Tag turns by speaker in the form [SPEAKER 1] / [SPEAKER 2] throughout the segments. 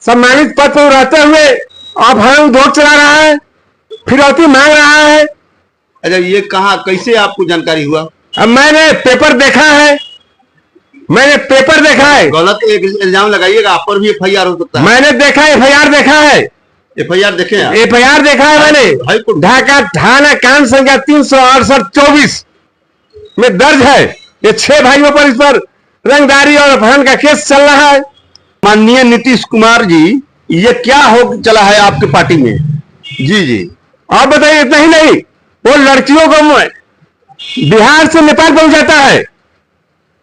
[SPEAKER 1] सम्मानित पद पर रहते हुए अपहरण उद्योग चला रहा है, फिरौती मांग रहा है।
[SPEAKER 2] अच्छा, ये कहाँ कैसे आपको जानकारी हुआ?
[SPEAKER 1] अब मैंने पेपर देखा है,
[SPEAKER 2] गलत एक इल्जाम लगाइएगा, आप पर भी एफआईआर हो सकता है।
[SPEAKER 1] मैंने देखा, एफआईआर देखा है,
[SPEAKER 2] एफआईआर देखे हैं?
[SPEAKER 1] एफआईआर देखा है मैंने। ढाका थाना कांड संख्या 368/24 में दर्ज है। ये 6 भाइयों पर इस पर रंगदारी और अपहरण का केस चल रहा है।
[SPEAKER 2] माननीय नीतीश कुमार जी, ये क्या हो चला है आपकी पार्टी में? जी जी,
[SPEAKER 1] आप बताइए। इतना ही नहीं, वो लड़कियों को बिहार से नेपाल पहुंचाता है,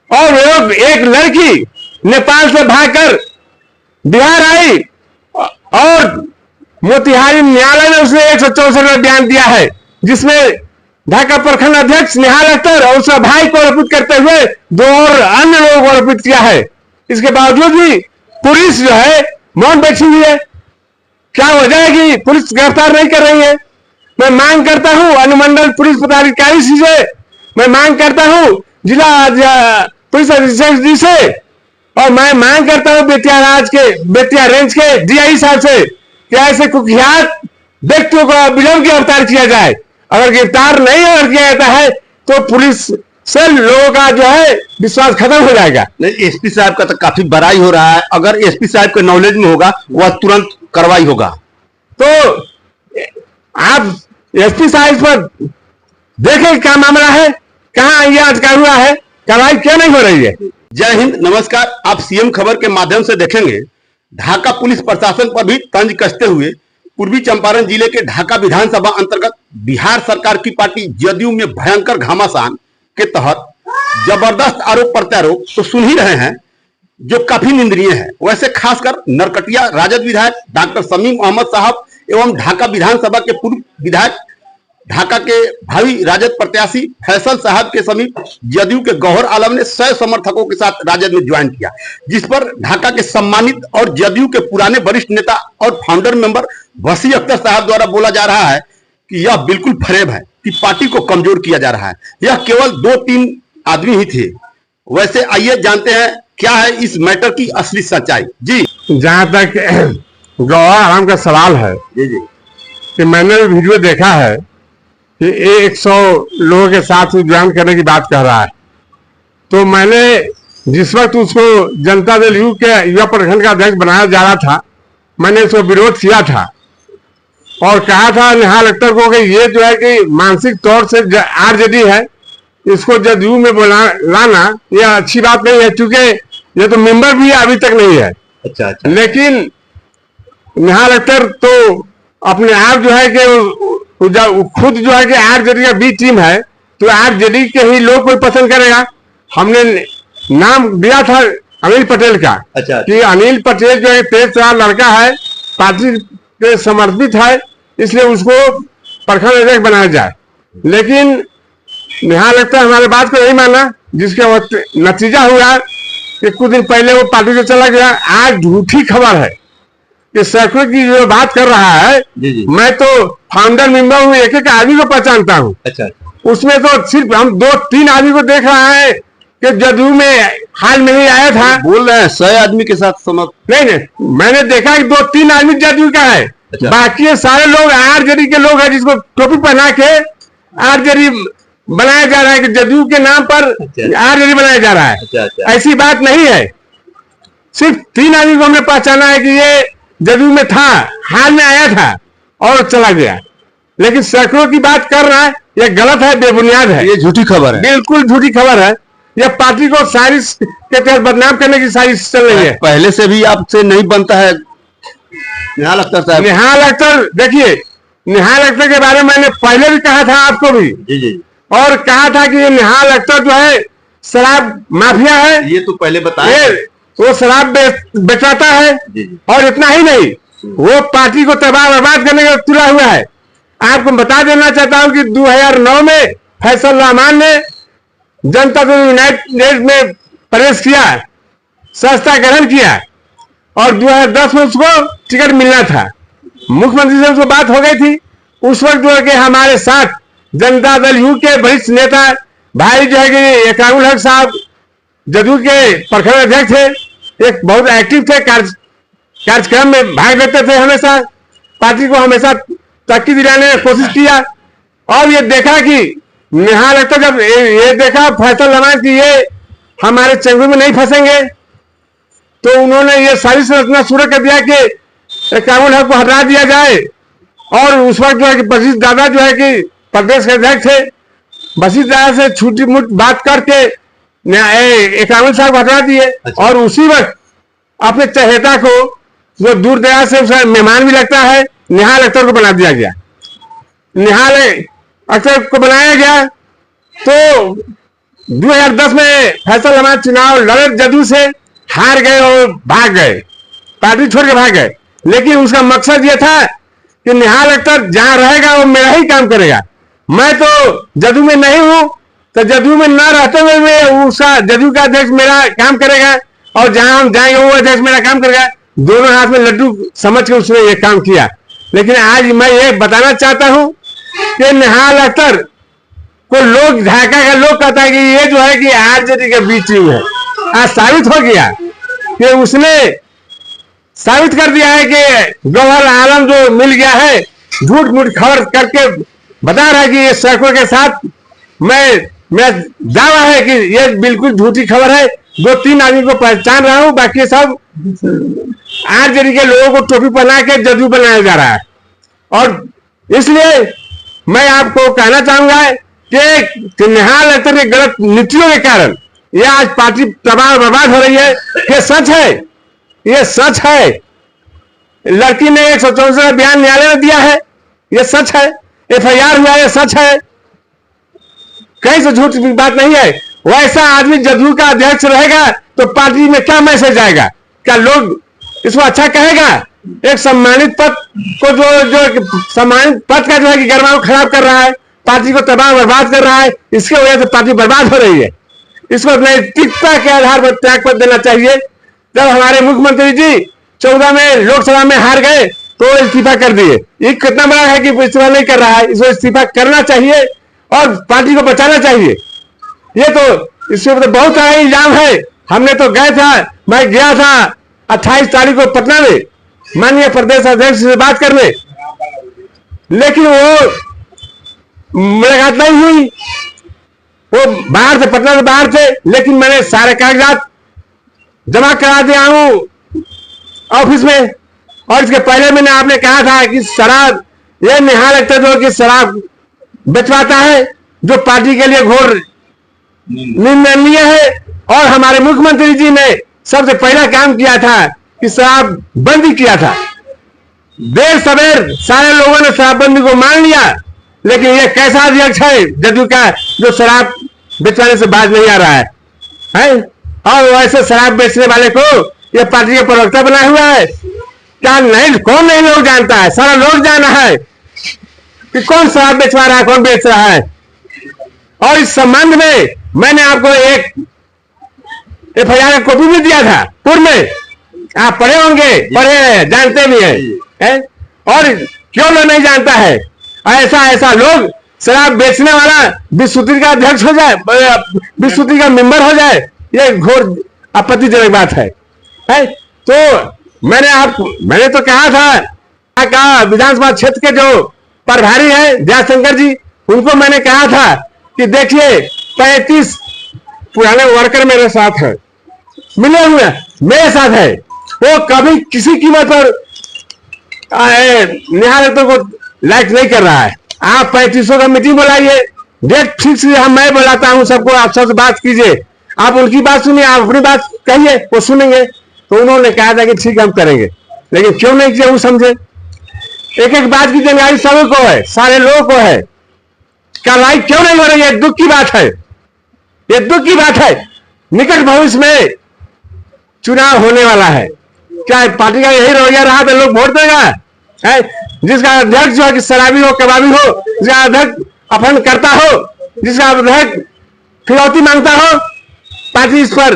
[SPEAKER 1] और वो एक लड़की नेपाल से भागकर बिहार आई और मोतिहारी न्यायालय में उसने 164 में बयान दिया है, जिसमें ढाका प्रखंड अध्यक्ष निहाल अख्तर और उसका भाई को आरोपित करते हुए 2 और अन्य लोगों को आरोपित किया है। इसके बावजूद भी पुलिस जो है मौन बैठी हुई है। क्या वजह है कि पुलिस गिरफ्तार नहीं कर रही है? मैं मांग करता हूं अनुमंडल पुलिस पदाधिकारी से, मैं मांग करता हूं जिला पुलिस अधीक्षक जी से, और मैं मांग करता हूं बेतिया रेंज के डीआई साहब से कि ऐसे कुख्यात व्यक्तियों को विलंब गिरफ्तार किया जाए। अगर गिरफ्तार नहीं किया जाता है तो पुलिस से लोगों का जो है विश्वास खत्म हो जाएगा।
[SPEAKER 2] नहीं, एसपी साहब का तो काफी बड़ाई हो रहा है। अगर एसपी साहब के नॉलेज में होगा, वह तुरंत कार्रवाई होगा।
[SPEAKER 1] तो आप एसपी साहब पर देखें क्या मामला है, कहां यह अटका हुआ है, कार्रवाई क्यों नहीं हो रही है।
[SPEAKER 2] जय हिंद, नमस्कार। आप सीएम खबर के माध्यम से देखेंगे ढाका पुलिस प्रशासन पर भी तंज कसते हुए पूर्वी चंपारण जिले के ढाका विधानसभा अंतर्गत बिहार सरकार की पार्टी जदयू में भयंकर घमासान के तहत जबरदस्त आरोप प्रत्यारोप तो सुन ही रहे हैं, जो काफी निंदनीय है। वैसे खासकर नरकटिया राजद विधायक डॉक्टर समीम अहमद साहब एवं ढाका विधानसभा के पूर्व विधायक, ढाका के भावी राजद प्रत्याशी फैसल साहब के समीप जदयू के गौहर आलम ने 100 समर्थकों के साथ राजद में ज्वाइन किया, जिस पर ढाका के सम्मानित और जदयू के पुराने वरिष्ठ नेता और फाउंडर मेंबर वसी अख्तर साहब द्वारा बोला जा रहा है कि यह बिल्कुल फरेब है कि पार्टी को कमजोर किया जा रहा है। यह केवल 2-3 आदमी ही थे। वैसे आइए जानते हैं क्या है इस मैटर की असली सच्चाई। जी,
[SPEAKER 1] जहां तक गौहर आलम का सवाल है,
[SPEAKER 2] जी जी,
[SPEAKER 1] कि मैंने वीडियो देखा है कि 100 लोगों के साथ ज्वाइन करने की बात कह रहा है। तो मैंने जिस वक्त उसको जनता दल यू के युवा प्रखंड का अध्यक्ष बनाया जा रहा था, मैंने उसको विरोध किया था और कहा था निहाल अख्तर को कि ये जो है कि मानसिक तौर से आरजेडी है, इसको जदयू में लाना यह अच्छी बात नहीं है, क्योंकि ये तो मेंबर भी अभी तक नहीं है।
[SPEAKER 2] अच्छा।
[SPEAKER 1] लेकिन निहाल अख्तर तो अपने आप जो है कि खुद जो है कि आरजेडी का बी टीम है, तो आरजेडी के ही लोग कोई पसंद करेगा। हमने नाम दिया था अनिल पटेल का।
[SPEAKER 2] अच्छा।
[SPEAKER 1] कि अनिल पटेल जो है तेज तरार लड़का है, पार्टी के समर्पित है, इसलिए उसको प्रखंड अध्यक्ष बनाया जाए। लेकिन निहाल अख्तर हमारे बात को नहीं माना, जिसके नतीजा हुआ कि कुछ दिन पहले वो पार्टी से चला गया। आज झूठी खबर है कि सैकड़ों की जो बात कर रहा है,
[SPEAKER 2] जी।
[SPEAKER 1] मैं तो फाउंडर मेंबर हूँ, एक आदमी को पहचानता हूँ।
[SPEAKER 2] अच्छा।
[SPEAKER 1] उसमें तो सिर्फ हम 2-3 आदमी को देख रहा है कि जदयू में हाल में ही आया था।
[SPEAKER 2] बोल रहे हैं 100 आदमी के साथ
[SPEAKER 1] नहीं, मैंने देखा कि 2-3 आदमी जदयू का है।
[SPEAKER 2] अच्छा।
[SPEAKER 1] बाकी सारे लोग आरजेडी के लोग हैं, जिसको टोपी पहना के आरजेडी बनाया जा रहा है कि जदयू के नाम पर आरजेडी बनाया जा रहा है।
[SPEAKER 2] अच्छा।
[SPEAKER 1] ऐसी बात नहीं है। सिर्फ 3 आदमी को हमने पहचाना है कि ये जदयू में था, हाल में आया था और चला गया। लेकिन सैकड़ों की बात कर रहा है, यह गलत है, बेबुनियाद है,
[SPEAKER 2] ये झूठी खबर है,
[SPEAKER 1] बिल्कुल झूठी खबर है। यह पार्टी को साजिश के तहत बदनाम करने की साजिश चल रही है।
[SPEAKER 2] पहले से भी आपसे नहीं बनता है निहाल अख्तर साहब।
[SPEAKER 1] निहाल अख्तर, देखिए, निहाल अख्तर के बारे में मैंने पहले भी कहा था आपको भी,
[SPEAKER 2] जी,
[SPEAKER 1] और कहा था कि ये निहाल अख्तर जो है शराब माफिया है।
[SPEAKER 2] ये तो पहले बताया,
[SPEAKER 1] वो शराब बेचाता है। और इतना ही नहीं, वो पार्टी को तबाह बर्बाद करने का तुला हुआ है। आपको बता देना चाहता हूं कि 2009 में फैसल रहमान ने जनता दल यूनाइटेड में प्रवेश किया, संस्था ग्रहण किया, और 2010 में उसको टिकट मिलना था। मुख्यमंत्री से उसको बात हो गई थी। उस वक्त जो है कि हमारे साथ जनता दल यू के वरिष्ठ नेता भाई जो है कि इकरामुल हक साहब जदयू के प्रखंड अध्यक्ष थे, एक बहुत एक्टिव थे कार्यक्रम में भाग लेते थे, हमेशा पार्टी को हमेशा तरक्की दिलाने की कोशिश किया। और ये देखा कि निहाल अख्तर जब ये देखा फैसल जमान कि ये हमारे चंगुल में नहीं फंसेंगे, तो उन्होंने ये साजिश रचना शुरू कर दिया कि कानून हक को हटा दिया जाए। और उस वक्त जो है कि बशीर दादा जो है कि प्रदेश के अध्यक्ष थे, बशीर दादा से छूटी मुट बात करके कानून साहब हटा दिए। और उसी वक्त अपने चहेता को जो दूर दराज से उसका मेहमान भी लगता है, निहाल अख्तर को बना दिया गया। निहाल अख्तर को बनाया गया तो 2010 में फैसल जमान चुनाव लड़े, जदयू से हार गए और भाग गए, पार्टी छोड़ के भाग गए। लेकिन उसका मकसद ये था कि निहाल अख्तर जहां रहेगा वो मेरा ही काम करेगा। मैं तो जदयू में नहीं हूं, तो जदयू में न रहते हुए मैं उसका जदयू का अध्यक्ष मेरा काम करेगा, और जहां हम जाएंगे वो अध्यक्ष मेरा काम करेगा। दोनों हाथ में लड्डू समझ के उसने ये काम किया। लेकिन आज मैं ये बताना चाहता हूं कि निहाल अख्तर को लोग, ढाका का लोग कहता है कि ये जो है कि आरजेडी के बीच में है। आज साबित हो गया कि उसने साबित कर दिया है कि गौहर आलम जो मिल गया है, झूठ मूठ खबर करके बता रहा है कि ये सड़कों के साथ मैं दावा है कि ये बिल्कुल झूठी खबर है। 2-3 आदमी को पहचान रहा हूं, बाकी सब आरजेडी के लोगों को टोपी पहना के जदयू बनाया जा रहा है। और इसलिए मैं आपको कहना चाहूंगा कि निहाल अख्तर के गलत नीतियों के कारण ये आज पार्टी तबाह बर्बाद हो रही है। ये सच है, ये सच है। लड़की ने 164 का बयान न्यायालय में दिया है, ये सच है। FIR हुआ, ये सच है, कहीं से झूठ की बात नहीं है। वैसा आदमी जदयू का अध्यक्ष रहेगा तो पार्टी में क्या मैसेज आएगा? क्या लोग इसको अच्छा कहेगा? एक सम्मानित पद को जो सम्मानित पद का जो है कि गरिमा को खराब कर रहा है, पार्टी को तबाह बर्बाद कर रहा है, इसके वजह से पार्टी बर्बाद हो रही है। इसको नैतिकता के आधार पर त्याग पत्र देना चाहिए। जब हमारे मुख्यमंत्री जी 14 में लोकसभा में हार गए तो इस्तीफा कर दिए। ये कितना बड़ा है कि इस्तीफा नहीं कर रहा है, इसको इस्तीफा करना चाहिए और पार्टी को बचाना चाहिए। ये तो इससे तो बहुत सारा इल्जाम है। हमने तो गए था, मैं गया था 28 तारीख को पटना में माननीय प्रदेश अध्यक्ष से बात करने, लेकिन वो मुलाकात नहीं हुई। वो बाहर थे, पटना से बाहर थे, लेकिन मैंने सारे कागजात जमा करा दिया हूं ऑफिस में। और इसके पहले मैंने आपने कहा था कि शराब, ये निहाल अख्तर जो कि शराब बेचवाता है, जो पार्टी के लिए घोर निंदनीय है। और हमारे मुख्यमंत्री जी ने सबसे पहला काम किया था कि शराब बंदी किया था। देर सवेर सारे लोगों ने शराबबंदी को मान लिया, लेकिन ये कैसा अध्यक्ष है जदयू का जो शराब बेचवाने से बाज नहीं आ रहा है? और वैसे शराब बेचने वाले को ये पार्टी का प्रवक्ता बना हुआ है। क्या नहीं, कौन नहीं लोग जानता है? सारा लोग जाना है कि कौन शराब बेचवा रहा है, कौन बेच रहा है। और इस संबंध में मैंने आपको एक FIR का कॉपी भी दिया था पूर्व में, आप पढ़े होंगे, पढ़े हैं, जानते भी हैं। और क्यों लोग नहीं जानता है? ऐसा लोग शराब बेचने वाला विश्वविद्यालय का अध्यक्ष हो जाए, विश्वविद्यालय का मेंबर हो जाए, ये घोर आपत्तिजनक बात है। तो मैंने तो कहा था विधानसभा क्षेत्र के जो प्रभारी है जयशंकर जी, उनको मैंने कहा था कि देखिए 35 पुराने वर्कर मेरे साथ है, मिले हुए मेरे साथ है, वो कभी किसी कीमत पर निहाल अख्तर को लाइक नहीं कर रहा है। आप 3500 का मीटिंग बुलाइए, डेट फिक्स मैं बुलाता हूं सबको, आप सबसे बात कीजिए, आप उनकी बात सुनिए, आप अपनी बात कहिए, वो सुनेंगे। तो उन्होंने कहा था कि ठीक हम करेंगे, लेकिन क्यों नहीं किया वो समझे। एक एक बात की जानकारी सभी को है, सारे लोगों को है। कार्रवाई क्यों नहीं हो रही है? दुख की बात है, ये दुख की बात है। निकट भविष्य में चुनाव होने वाला है, क्या पार्टी का यही रवैया रहा तो लोग वोट देगा? जिसका अध्यक्ष जो है कि शराबी हो, कबाबी हो, जिसका अध्यक्ष अपहरण करता हो, जिसका अध्यक्ष फिरौती मांगता हो, पार्टी इस पर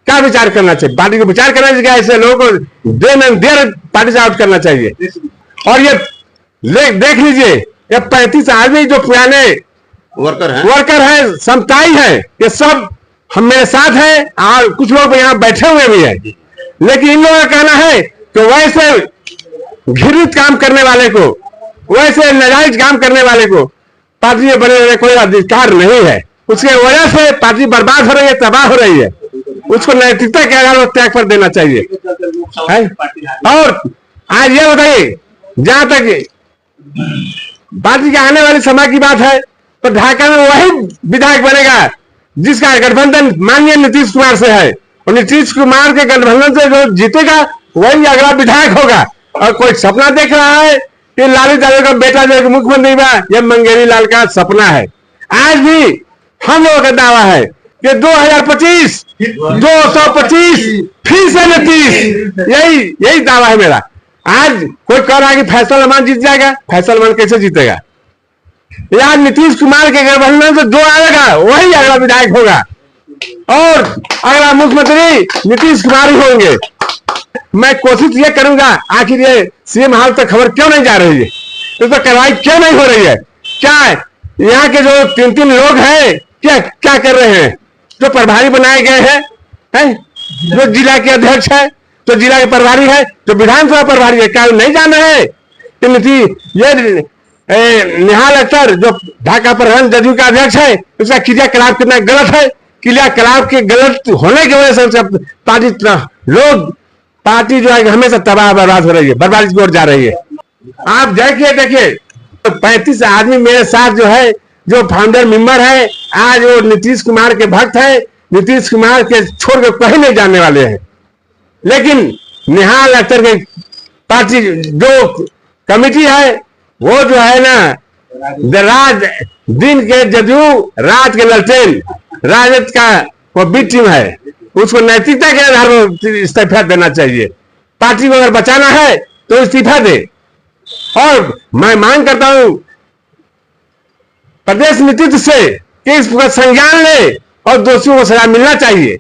[SPEAKER 1] क्या विचार करना चाहिए? पार्टी को विचार करना चाहिए, ऐसे लोगों को देर पार्टी से आउट करना चाहिए। और ये देख लीजिए, ये 35 आदमी जो पुराने वर्कर हैं, समताई है, ये सब हम मेरे साथ हैं और कुछ लोग यहाँ बैठे हुए भी हैं। लेकिन इन लोगों का कहना है तो वैसे घृणित काम करने वाले को, वैसे नाजायज काम करने वाले को पार्टी में बने रहने कोई अधिकार नहीं है। उसके वजह से पार्टी बर्बाद हो रही है, तबाह हो रही है। उसको नैतिकता के आधार पर त्याग पर देना चाहिए है? और आज ये बताइए, जहां तक पार्टी के आने वाले समय की बात है, तो ढाका में वही विधायक बनेगा जिसका गठबंधन माननीय नीतीश कुमार से है, और नीतीश कुमार के गठबंधन से जो जीतेगा वही अगला विधायक होगा। और कोई सपना देख रहा है कि लालू यादव का बेटा जो मुख्यमंत्री बा, यह मंगेरी लाल का सपना है। आज भी हम लोगों का दावा है कि 2025 225 फिर से नीतीश, यही दावा है मेरा। आज कोई कह रहा है कि फैसल रहमान जीत जाएगा, फैसल रहमान कैसे जीतेगा? यार नीतीश कुमार के गठबंधन से जो आएगा वही अगला विधायक होगा, और अगला मुख्यमंत्री नीतीश कुमार ही होंगे। मैं कोशिश ये करूंगा, आखिर ये सीएम हाल तक खबर क्यों नहीं जा रही है, तो कार्रवाई क्यों नहीं हो रही है? क्या यहाँ के जो 3 लोग हैं क्या कर रहे हैं? जो प्रभारी बनाए गए हैं, जो जिला के अध्यक्ष है, तो जिला के प्रभारी है, जो विधानसभा प्रभारी है, क्या नहीं जान रहे हैं कि ये निहाल अख्तर जो ढाका प्रखंड जदयू का अध्यक्ष है, उसका क्रियाकलाप कितना गलत है? क्रियाकलाप के गलत होने की वजह से पार्टी जो है हमेशा तबाह बर्बाद हो रही है, बर्बादी की ओर जा रही है। आप देखिए 35 आदमी मेरे साथ जो है, जो फाउंडर मेंबर है, आज वो नीतीश कुमार के भक्त है, नीतीश कुमार के छोड़ के कहीं नहीं जाने वाले हैं। लेकिन निहाल अख्तर के पार्टी जो कमेटी है, वो जो है ना, राज दिन के जदयू, रात के ललटेन, राजद का वो बी टीम है। उसको नैतिकता के आधार पर इस्तीफा देना चाहिए। पार्टी को अगर बचाना है तो इस्तीफा दे। और मैं मांग करता हूं प्रदेश नेतृत्व से कि इसका संज्ञान ले और दोषियों को सजा मिलना चाहिए।